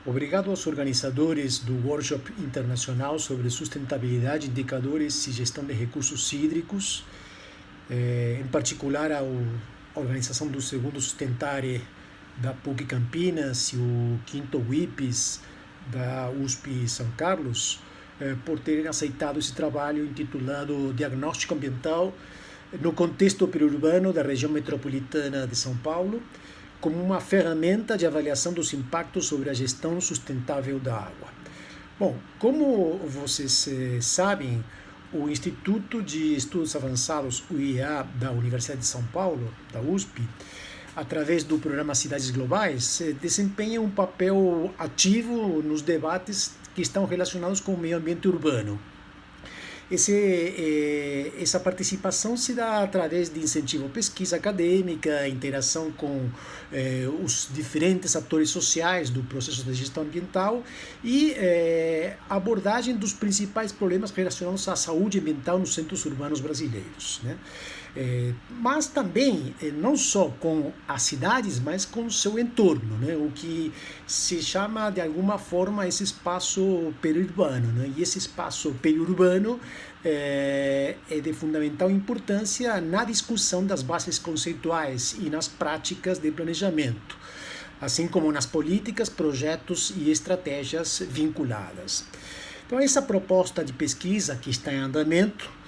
Obrigado aos organizadores do Workshop Internacional sobre Sustentabilidade, Indicadores e Gestão de Recursos Hídricos, em particular à organização do segundo Sustentare da PUC Campinas e o quinto WIPES da USP São Carlos, por terem aceitado esse trabalho intitulado Diagnóstico Ambiental no Contexto Periurbano da Região Metropolitana de São Paulo, como uma ferramenta de avaliação dos impactos sobre a gestão sustentável da água. Bom, como vocês sabem, o Instituto de Estudos Avançados, o IEA, da Universidade de São Paulo, da USP, através do programa Cidades Globais, desempenha um papel ativo nos debates que estão relacionados com o meio ambiente urbano. Essa participação se dá através de incentivo à pesquisa acadêmica, interação com os diferentes atores sociais do processo de gestão ambiental e abordagem dos principais problemas relacionados à saúde ambiental nos centros urbanos brasileiros, né? Mas também, não só com as cidades, mas com o seu entorno, né? O que se chama, de alguma forma, esse espaço periurbano, né? E esse espaço periurbano é de fundamental importância na discussão das bases conceituais e nas práticas de planejamento, assim como nas políticas, projetos e estratégias vinculadas. Então, essa proposta de pesquisa que está em andamento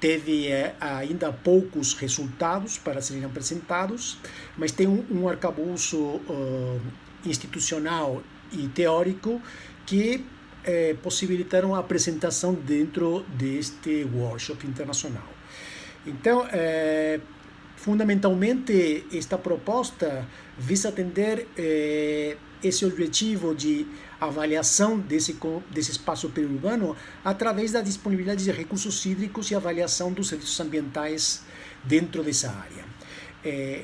teve ainda poucos resultados para serem apresentados, mas tem um arcabouço institucional e teórico que possibilitaram a apresentação dentro deste workshop internacional. Então, fundamentalmente, esta proposta visa atender esse objetivo de avaliação desse espaço periurbano através da disponibilidade de recursos hídricos e avaliação dos serviços ambientais dentro dessa área.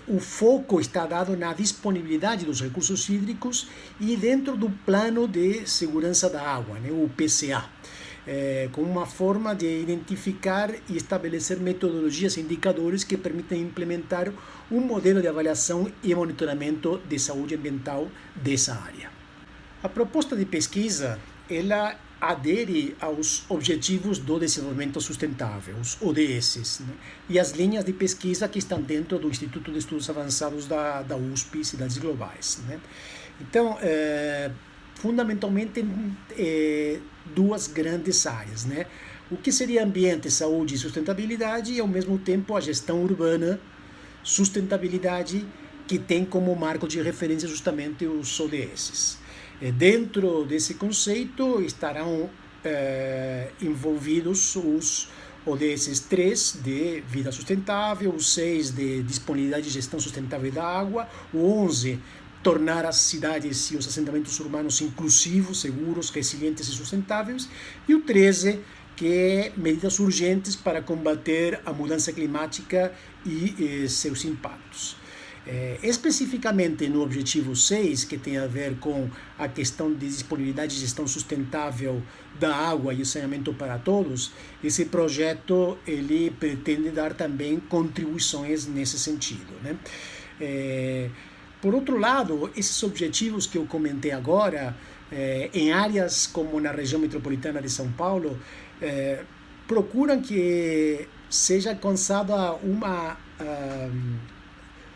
O foco está dado na disponibilidade dos recursos hídricos e dentro do plano de segurança da água, né, o PCA, como uma forma de identificar e estabelecer metodologias e indicadores que permitem implementar um modelo de avaliação e monitoramento de saúde ambiental dessa área. A proposta de pesquisa, ela adere aos Objetivos do Desenvolvimento Sustentável, os ODS, né? E as linhas de pesquisa que estão dentro do Instituto de Estudos Avançados da USP, Cidades Globais, né? Então, fundamentalmente, duas grandes áreas, né? O que seria ambiente, saúde e sustentabilidade e, ao mesmo tempo, a gestão urbana, sustentabilidade, que tem como marco de referência justamente os ODS. Dentro desse conceito estarão envolvidos os ODS 3 de vida sustentável, o 6 de disponibilidade e gestão sustentável da água, o 11 tornar as cidades e os assentamentos urbanos inclusivos, seguros, resilientes e sustentáveis, e o 13 que é medidas urgentes para combater a mudança climática e seus impactos. Especificamente no objetivo 6, que tem a ver com a questão de disponibilidade e gestão sustentável da água e o saneamento para todos, esse projeto ele pretende dar também contribuições nesse sentido, né? Por outro lado, esses objetivos que eu comentei agora, em áreas como na região metropolitana de São Paulo, procuram que seja alcançada uma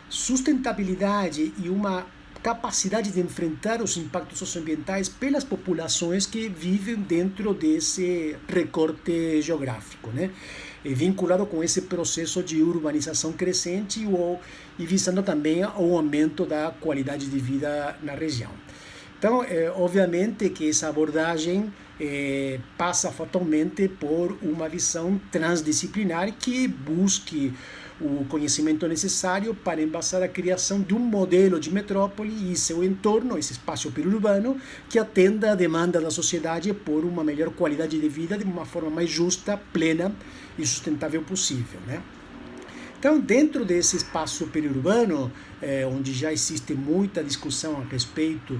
sustentabilidade e uma capacidade de enfrentar os impactos socioambientais pelas populações que vivem dentro desse recorte geográfico, né? Vinculado com esse processo de urbanização crescente e visando também o aumento da qualidade de vida na região. Então, obviamente que essa abordagem passa fatalmente por uma visão transdisciplinar que busque o conhecimento necessário para embasar a criação de um modelo de metrópole e seu entorno, esse espaço periurbano, que atenda à demanda da sociedade por uma melhor qualidade de vida de uma forma mais justa, plena e sustentável possível, né? Então, dentro desse espaço periurbano, onde já existe muita discussão a respeito,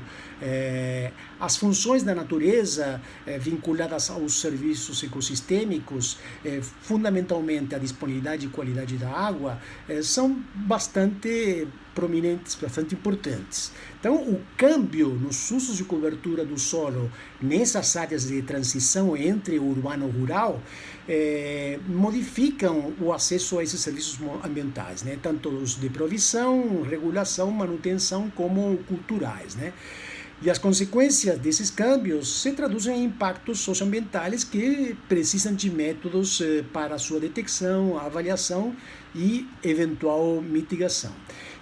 as funções da natureza vinculadas aos serviços ecossistêmicos, fundamentalmente a disponibilidade e qualidade da água, são bastante prominentes, bastante importantes. Então, o câmbio nos usos de cobertura do solo nessas áreas de transição entre o urbano e o rural modificam o acesso a esses serviços ambientais, né? Tanto os de provisão, regulação, manutenção, como culturais, né? E as consequências desses câmbios se traduzem em impactos socioambientais que precisam de métodos para sua detecção, avaliação e eventual mitigação.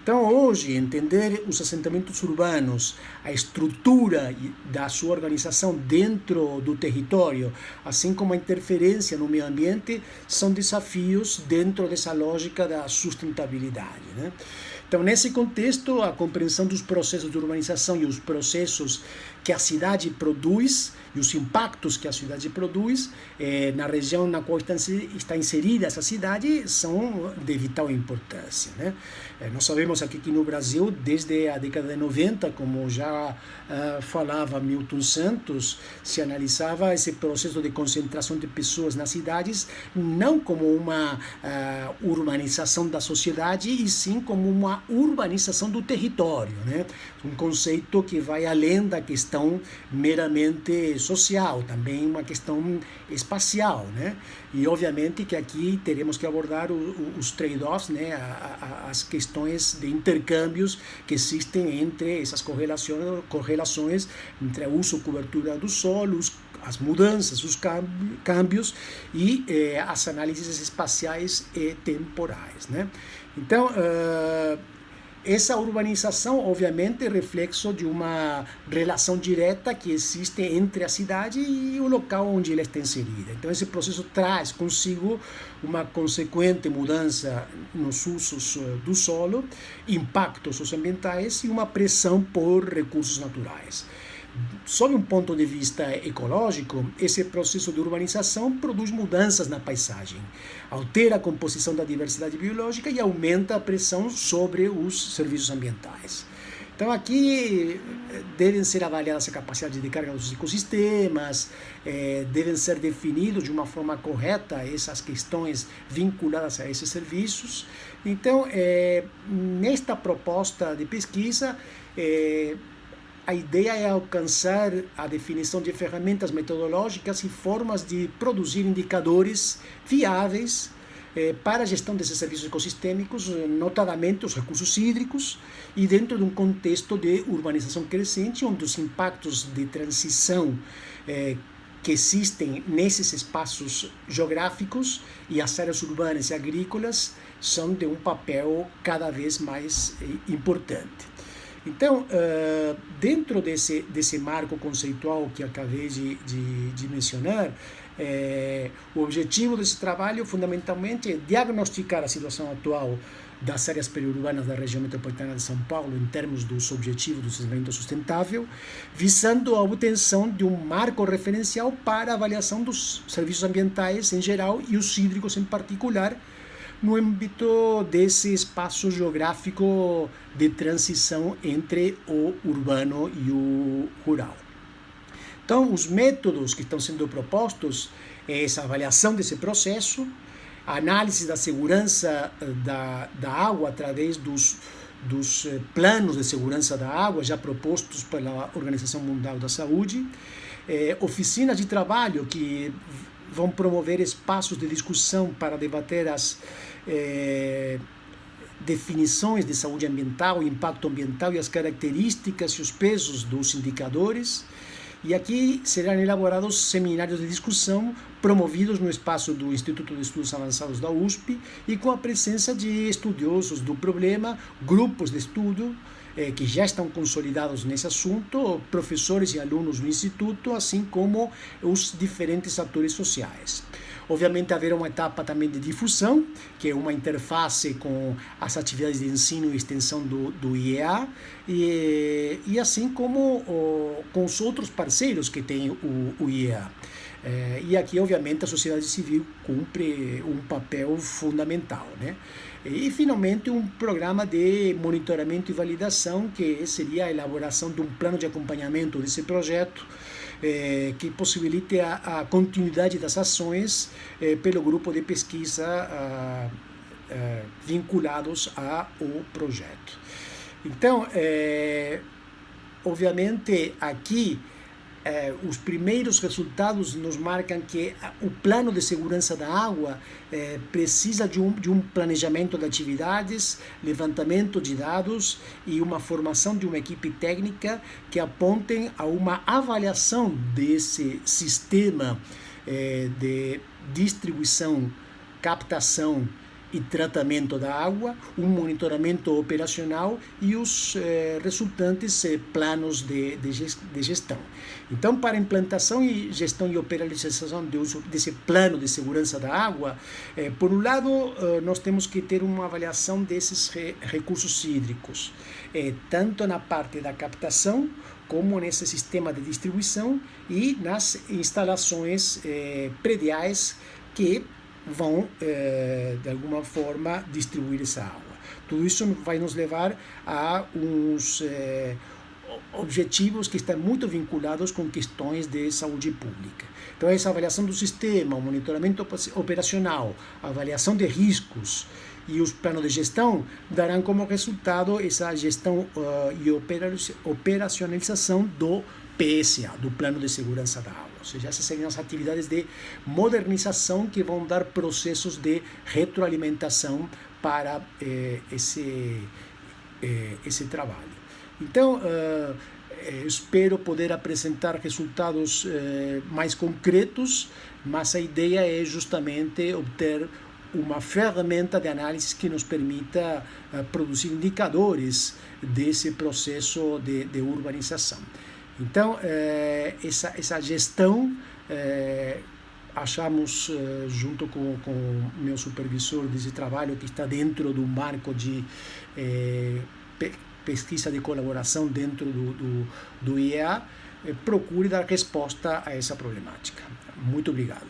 Então, hoje, entender os assentamentos urbanos, a estrutura da sua organização dentro do território, assim como a interferência no meio ambiente, são desafios dentro dessa lógica da sustentabilidade, né? Então, nesse contexto, a compreensão dos processos de urbanização e os processos que a cidade produz e os impactos que a cidade produz na região na qual está inserida essa cidade são de vital importância, né? Nós sabemos aqui que no Brasil, desde a década de 90, como já falava Milton Santos, se analisava esse processo de concentração de pessoas nas cidades não como uma urbanização da sociedade, e sim como uma urbanização do território, né? Um conceito que vai além da questão meramente social, também uma questão espacial, né? E obviamente que aqui teremos que abordar os trade-offs, né? As questões de intercâmbios que existem entre essas correlações entre o uso e cobertura do solo, as mudanças, os câmbios e as análises espaciais e temporais, né? Então, essa urbanização, obviamente, é reflexo de uma relação direta que existe entre a cidade e o local onde ela está inserida. Então, esse processo traz consigo uma consequente mudança nos usos do solo, impactos socioambientais e uma pressão por recursos naturais. Sob um ponto de vista ecológico, esse processo de urbanização produz mudanças na paisagem, altera a composição da diversidade biológica e aumenta a pressão sobre os serviços ambientais. Então, aqui devem ser avaliadas a capacidade de carga dos ecossistemas, devem ser definidos de uma forma correta essas questões vinculadas a esses serviços. Então, nesta proposta de pesquisa, a ideia é alcançar a definição de ferramentas metodológicas e formas de produzir indicadores viáveis para a gestão desses serviços ecossistêmicos, notadamente os recursos hídricos, e dentro de um contexto de urbanização crescente, onde os impactos de transição que existem nesses espaços geográficos e as áreas urbanas e agrícolas são de um papel cada vez mais importante. Então, dentro desse marco conceitual que acabei de mencionar, o objetivo desse trabalho, fundamentalmente, é diagnosticar a situação atual das áreas periurbanas da região metropolitana de São Paulo em termos dos objetivos do desenvolvimento sustentável, visando a obtenção de um marco referencial para a avaliação dos serviços ambientais em geral e os hídricos em particular, no âmbito desse espaço geográfico de transição entre o urbano e o rural. Então, os métodos que estão sendo propostos é essa avaliação desse processo, a análise da segurança da água através dos planos de segurança da água já propostos pela Organização Mundial da Saúde, oficinas de trabalho que vão promover espaços de discussão para debater as definições de saúde ambiental, impacto ambiental e as características e os pesos dos indicadores. E aqui serão elaborados seminários de discussão promovidos no espaço do Instituto de Estudos Avançados da USP e com a presença de estudiosos do problema, grupos de estudo que já estão consolidados nesse assunto, professores e alunos do Instituto, assim como os diferentes atores sociais. Obviamente, haverá uma etapa também de difusão, que é uma interface com as atividades de ensino e extensão do IEA, e assim como com os outros parceiros que tem o IEA. E aqui, obviamente, a sociedade civil cumpre um papel fundamental, né? E, finalmente, um programa de monitoramento e validação, que seria a elaboração de um plano de acompanhamento desse projeto, que possibilite a continuidade das ações pelo grupo de pesquisa vinculados ao projeto. Então, obviamente, aqui os primeiros resultados nos marcam que o plano de segurança da água precisa de um planejamento de atividades, levantamento de dados e uma formação de uma equipe técnica que apontem a uma avaliação desse sistema de distribuição, captação e tratamento da água, um monitoramento operacional e os resultantes planos de gestão. Então, para a implantação e gestão e operacionalização desse plano de segurança da água, por um lado, nós temos que ter uma avaliação desses recursos hídricos, tanto na parte da captação, como nesse sistema de distribuição e nas instalações prediais que vão, de alguma forma, distribuir essa água. Tudo isso vai nos levar a uns objetivos que estão muito vinculados com questões de saúde pública. Então, essa avaliação do sistema, o monitoramento operacional, a avaliação de riscos e os planos de gestão darão como resultado essa gestão e operacionalização do PSA, do Plano de Segurança da Água. Ou seja, essas seriam as atividades de modernização que vão dar processos de retroalimentação para esse trabalho. Então, espero poder apresentar resultados mais concretos, mas a ideia é justamente obter uma ferramenta de análise que nos permita produzir indicadores desse processo de urbanização. Então, essa gestão, achamos, junto com o meu supervisor desse trabalho, que está dentro do marco de pesquisa de colaboração dentro do IEA, procure dar resposta a essa problemática. Muito obrigado.